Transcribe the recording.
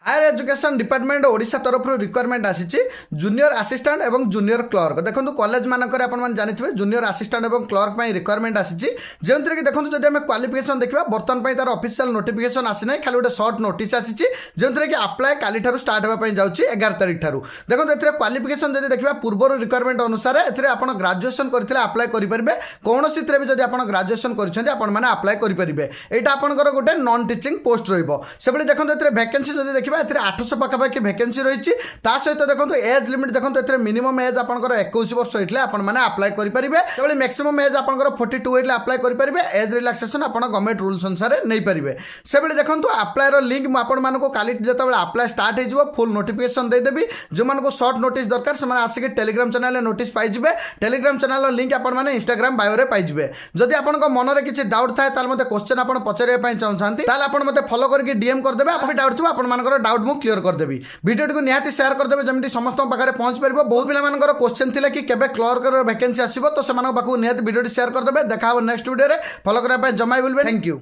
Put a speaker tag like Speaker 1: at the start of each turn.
Speaker 1: Higher education department Odisha तरफ requirement आसी junior assistant एवं जूनियर क्लर्क देखो कॉलेज मानक जानते जूनियर असिस्टेंट एवं क्लर्क रिक्वायरमेंट आसी जो कि देखो जब आम क्वालिफिकेशन देखा बर्तमान तार ऑफिशियल नोटिफिकेशन आसी ना खाली गोटे सर्ट नोटिस आसी जो कि अप्लाई काली स्टार्ट होगा जाऊँगी 11 तारीख ठार देखो ए क्वालिफिकेशन जब देखा पूर्व रिक्वायरमेंट अनुसार आप ग्राजुएसन करते अप्लाई करेंगे कौन सी भी जब आप ग्राजुएसन करते अप्लाई करेंगे यहाँ आपंकर गोटे नॉन टीचिंग पोस्ट रही देखो वैकेंसी जब देखा 800 पाखापाखि वैकेंसी रही सहित देखो एज लिमिट देखो मिनिमम एज आपंकर 21 वर्ष होता है अप्लाई करेंगे मैक्सिमम एज आपंकर 42 होता अप्लाई करेंगे एज रिलैक्सेशन आप गवर्नमेंट रूल्स अनुसार नहीं पारे से देखो अप्लाई लिंक मुझे काली जो अप्लाई स्टार्ट हो फुल नोटिफिकेशन देदेवी जो सर्ट नोटिस दरकार से आसिक टेलीग्राम चैनल नोटिस पाइबे टेलीग्राम चैनल लिंक आपने इंस्टाग्राम बायो पाइबे जदि आप मन में किसी डाउट थाए मतलब क्वेश्चन आप पचारे चाहते आप मतलब फॉलो करके डीएम करदेवे आप डाउट थो आप डाउट मुझे क्लियर करदेवी वीडियो को निहाती शेयर करदेवे जमी समस्त पाखे पहुंच पार बहुत पिला क्वेश्चन थी कि केबे क्लर्क वैकेंसी आसो तो से निहाती वीडियो शेयर करदेवे देखा नेक्स्ट वीडियो फॉलो करने जमा भूल थैंक यू।